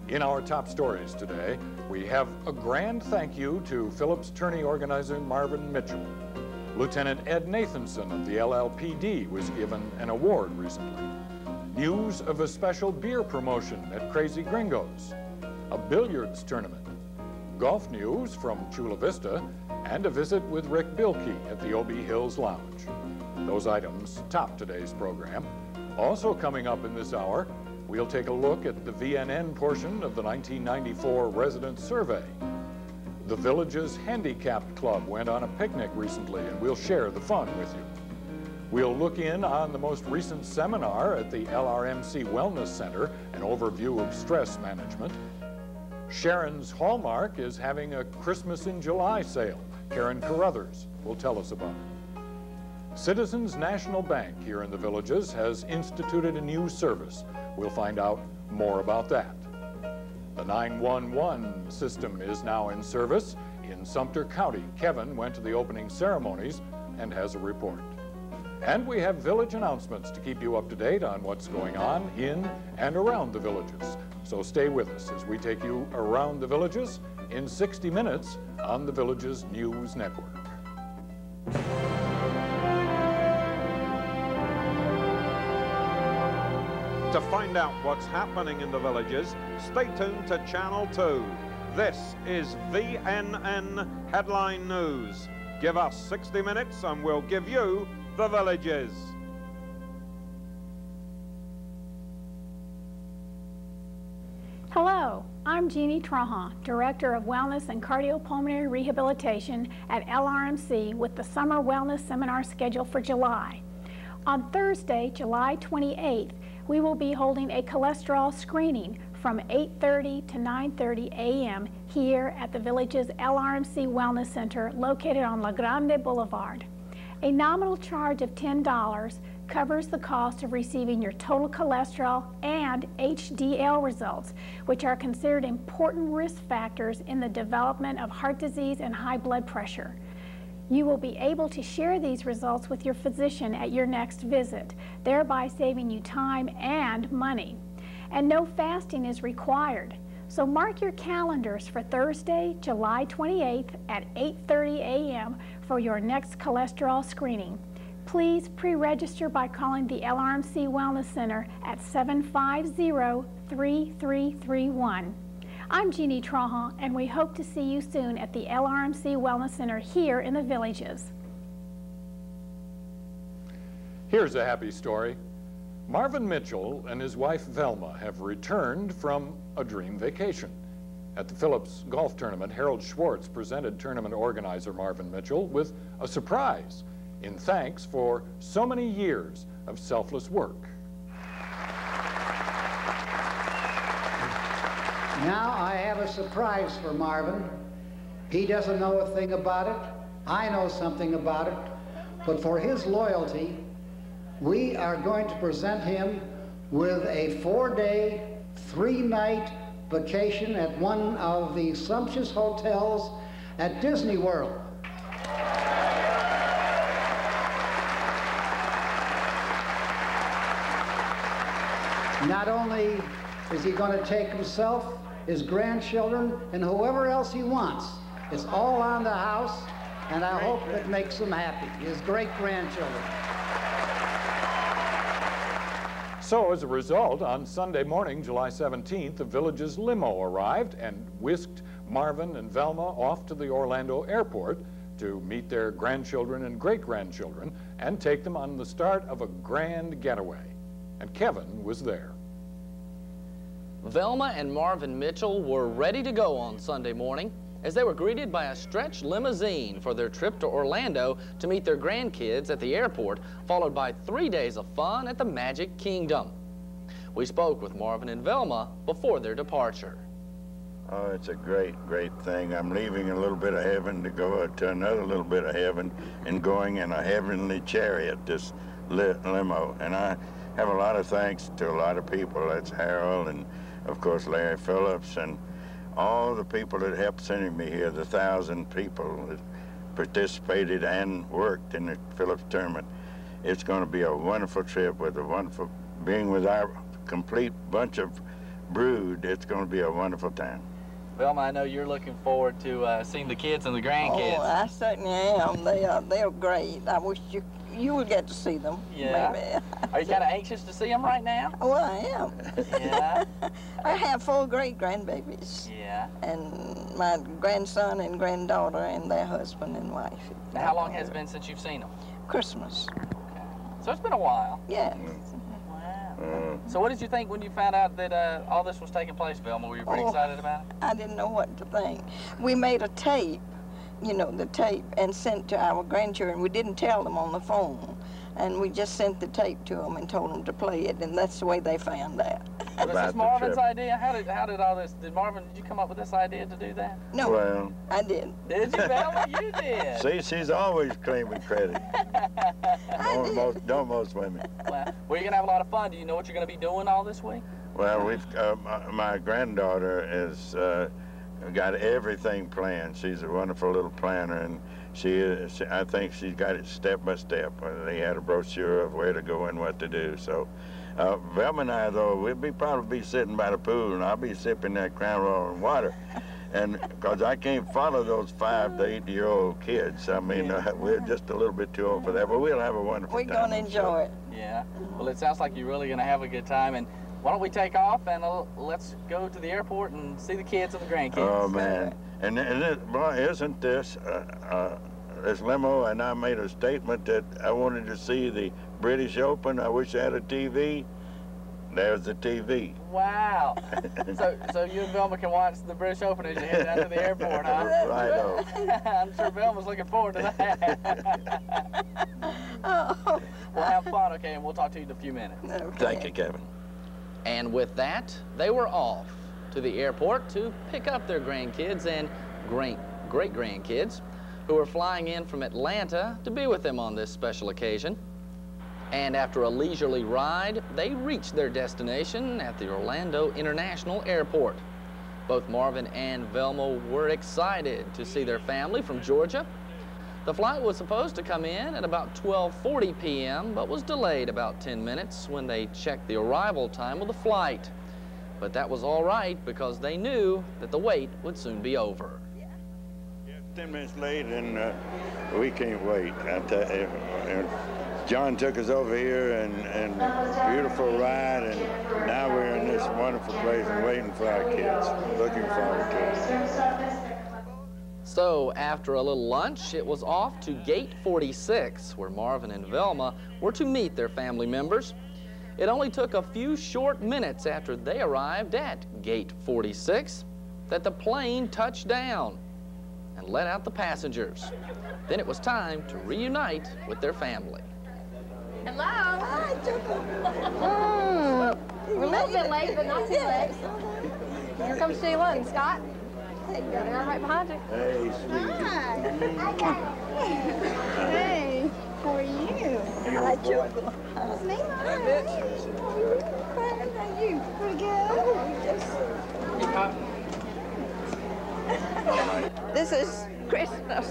In our top stories today, we have a grand thank you to Phillips tourney organizer Marvin Mitchell. Lieutenant Ed Nathanson of the LLPD was given an award recently. News of a special beer promotion at Crazy Gringos, a billiards tournament, golf news from Chula Vista, and a visit with Rick Bilkey at the OB Hills Lounge. Those items top today's program. Also coming up in this hour, we'll take a look at the VNN portion of the 1994 resident survey. The village's handicapped club went on a picnic recently, and we'll share the fun with you. We'll look in on the most recent seminar at the LRMC Wellness Center, an overview of stress management. Sharon's Hallmark is having a Christmas in July sale. Karen Carruthers will tell us about it. Citizens National Bank here in the Villages has instituted a new service. We'll find out more about that. The 911 system is now in service in Sumter County. Kevin went to the opening ceremonies and has a report. And we have village announcements to keep you up to date on what's going on in and around the villages. So stay with us as we take you around the villages in 60 minutes on the Villages News Network. To find out what's happening in the villages, stay tuned to Channel 2. This is VNN Headline News. Give us 60 minutes and we'll give you the villages. Hello, I'm Jeannie Trahan, Director of Wellness and Cardiopulmonary Rehabilitation at LRMC with the Summer Wellness Seminar scheduled for July. On Thursday, July 28th, we will be holding a cholesterol screening from 8:30 to 9:30 a.m. here at the village's LRMC Wellness Center located on La Grande Boulevard. A nominal charge of $10 covers the cost of receiving your total cholesterol and HDL results, which are considered important risk factors in the development of heart disease and high blood pressure. You will be able to share these results with your physician at your next visit, thereby saving you time and money. And no fasting is required. So mark your calendars for Thursday, July 28th at 8:30 a.m. for your next cholesterol screening. Please pre-register by calling the LRMC Wellness Center at 750-3331. I'm Jeannie Trahan, and we hope to see you soon at the LRMC Wellness Center here in the Villages. Here's a happy story. Marvin Mitchell and his wife Velma have returned from a dream vacation. At the Phillips Golf Tournament, Harold Schwartz presented tournament organizer Marvin Mitchell with a surprise in thanks for so many years of selfless work. Now I have a surprise for Marvin. He doesn't know a thing about it. I know something about it. But for his loyalty, we are going to present him with a 4-day, 3-night vacation at one of the sumptuous hotels at Disney World. Not only is he going to take himself, his grandchildren, and whoever else he wants. It's all on the house, and I hope it makes him happy, his great-grandchildren. So as a result, on Sunday morning, July 17th, the village's limo arrived and whisked Marvin and Velma off to the Orlando airport to meet their grandchildren and great-grandchildren and take them on the start of a grand getaway. And Kevin was there. Velma and Marvin Mitchell were ready to go on Sunday morning as they were greeted by a stretch limousine for their trip to Orlando to meet their grandkids at the airport, followed by 3 days of fun at the Magic Kingdom. We spoke with Marvin and Velma before their departure. Oh, it's a great, great thing. I'm leaving a little bit of heaven to go to another little bit of heaven and going in a heavenly chariot, this limo. And I have a lot of thanks to a lot of people. That's Harold and, of course, Larry Phillips and all the people that helped sending me here, the 1,000 people that participated and worked in the Phillips tournament. It's going to be a wonderful trip with a wonderful, being with our complete bunch of brood, it's going to be a wonderful time. Velma, I know you're looking forward to seeing the kids and the grandkids. Oh, I certainly am. They're great. I wish you would get to see them. Yeah. Maybe. Are you kind of anxious to see them right now? Well, I am. Yeah. I have 4 great-grandbabies. Yeah. And my grandson and granddaughter and their husband and wife. Now, how long has it been since you've seen them? Christmas. Okay. So it's been a while. Yes. Wow. So what did you think when you found out that all this was taking place, Velma? Were you pretty excited about it? I didn't know what to think. We made a tape, you know, the tape, and sent to our grandchildren. We didn't tell them on the phone. And we just sent the tape to them and told them to play it, and that's the way they found out. Was this Marvin's idea? How did all this, Marvin, did you come up with this idea to do that? No, well, I did. Did you, Velma? You did. See, she's always claiming credit. Don't most women. Well, you're going to have a lot of fun. Do you know what you're going to be doing all this week? Well, my granddaughter has got everything planned. She's a wonderful little planner, and I think she's got it step by step. They had a brochure of where to go and what to do. So, Velma and I, though, we'll probably be sitting by the pool, and I'll be sipping that Crown Royal water. And because I can't follow those 5 to 8-year-old kids. I mean, we're just a little bit too old for that, but we'll have a wonderful time. We're going to enjoy it. Yeah. Well, it sounds like you're really going to have a good time. And why don't we take off and let's go to the airport and see the kids and the grandkids. Oh, man. And boy, isn't this limo, and I made a statement that I wanted to see the British Open. I wish I had a TV. There's the TV. Wow. So you and Velma can watch the British Open as you head down to the airport, huh? Right. I'm sure Velma's looking forward to that. Oh. We'll have fun, okay, and we'll talk to you in a few minutes. Okay. Thank you, Kevin. And with that, they were off to the airport to pick up their grandkids and great-grandkids who were flying in from Atlanta to be with them on this special occasion. And after a leisurely ride, they reached their destination at the Orlando International Airport. Both Marvin and Velma were excited to see their family from Georgia. The flight was supposed to come in at about 12:40 p.m., but was delayed about 10 minutes when they checked the arrival time of the flight. But that was all right because they knew that the wait would soon be over. Yeah, 10 minutes late, and we can't wait. John took us over here, and beautiful ride, and now we're in this wonderful place and waiting for our kids. Looking forward to it. So after a little lunch, it was off to Gate 46, where Marvin and Velma were to meet their family members. It only took a few short minutes after they arrived at Gate 46 that the plane touched down and let out the passengers. Then it was time to reunite with their family. Hello. Hi, We're a little bit late, but not too late. Here comes Sheila and Scott. They're right behind you. Hey, sweetie. Hey, how are you? Hi, Joe. It's me, Mom. How are you? Pretty good. This is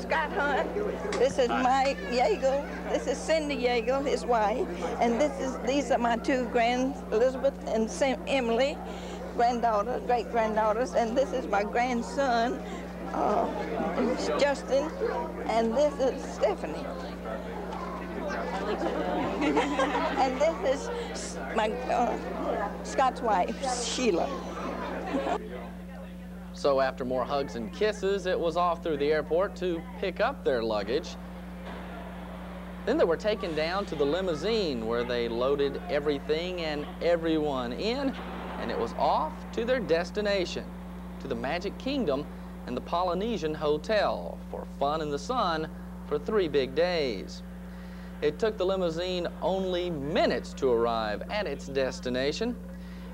Scott Hunt. This is Mike Yeagle. This is Cindy Yeagle, his wife. And these are my 2 Elizabeth and Emily, great-granddaughters. And this is my grandson, Justin. And this is Stephanie. And this is my Scott's wife, Sheila. So after more hugs and kisses, it was off through the airport to pick up their luggage. Then they were taken down to the limousine where they loaded everything and everyone in, and it was off to their destination, to the Magic Kingdom and the Polynesian Hotel for fun in the sun for 3 big days. It took the limousine only minutes to arrive at its destination,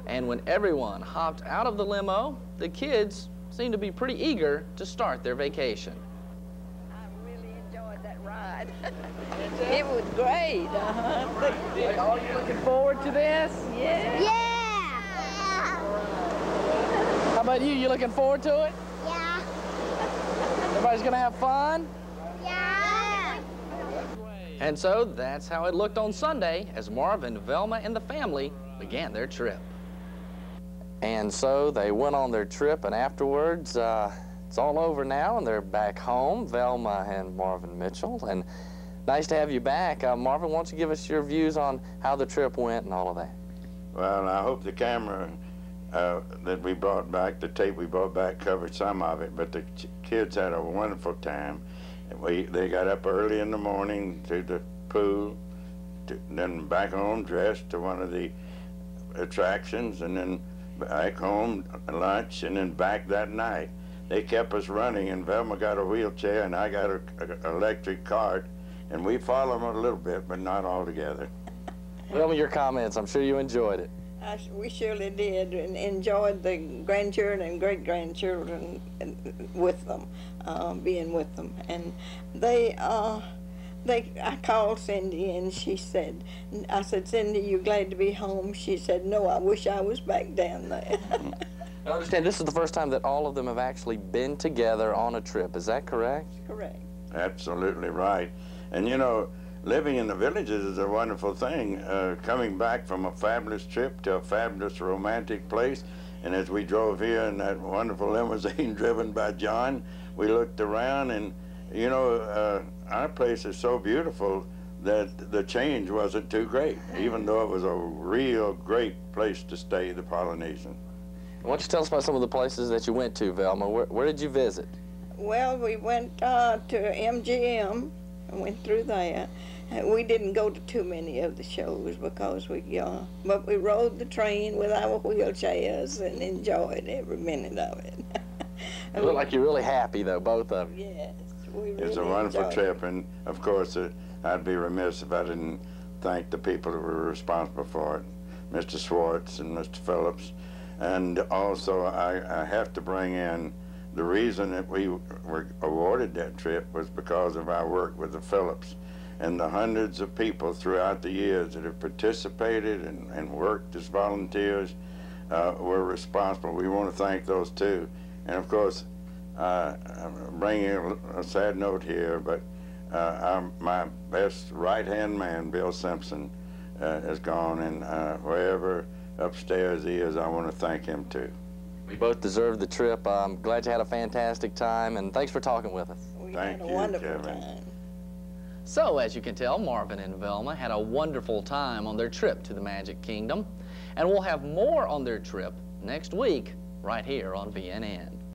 and when everyone hopped out of the limo, the kids seemed to be pretty eager to start their vacation. I really enjoyed that ride. It was great. Are you looking forward to this? Yeah. Yeah. How about you? You looking forward to it? Yeah. Everybody's gonna have fun? Yeah. And so that's how it looked on Sunday as Marvin, Velma, and the family began their trip. And so they went on their trip, and afterwards, it's all over now, and they're back home, Velma and Marvin Mitchell. And nice to have you back. Marvin, why don't you give us your views on how the trip went and all of that? Well, I hope the camera that we brought back, the tape we brought back, covered some of it, but the kids had a wonderful time. They got up early in the morning to the pool, then back home dressed to one of the attractions, and then back home lunch, and then back that night. They kept us running, and Velma got a wheelchair, and I got an electric cart, and we followed them a little bit, but not all together. Velma, your comments. I'm sure you enjoyed it. We surely did, and enjoyed the grandchildren and great-grandchildren with them, being with them. And I called Cindy, and she said, I said, Cindy, you glad to be home? She said, no, I wish I was back down there. I understand this is the first time that all of them have actually been together on a trip. Is that correct? Correct. Absolutely right. And you know, living in the villages is a wonderful thing. Coming back from a fabulous trip to a fabulous romantic place, and as we drove here in that wonderful limousine driven by John, we looked around, and you know, our place is so beautiful that the change wasn't too great, even though it was a real great place to stay, the Polynesian. Why don't you tell us about some of the places that you went to, Velma? Where did you visit? Well, we went to MGM and went through there. We didn't go to too many of the shows because but we rode the train with our wheelchairs and enjoyed every minute of it. You look like you're really happy, though, both of you. Yes, we really It's a wonderful enjoyed trip, and of course, I'd be remiss if I didn't thank the people who were responsible for it, Mr. Swartz and Mr. Phillips. And also, I have to bring in the reason that we were awarded that trip was because of our work with the Phillips and the hundreds of people throughout the years that have participated and worked as volunteers were responsible. We want to thank those too. And of course, I'm bringing a sad note here, but my best right-hand man, Bill Simpson, is gone, and wherever upstairs he is, I want to thank him too. We both deserved the trip. I'm glad you had a fantastic time, and thanks for talking with us. We Thank had a you, wonderful Kevin. time. So, as you can tell, Marvin and Velma had a wonderful time on their trip to the Magic Kingdom, and we'll have more on their trip next week right here on VNN.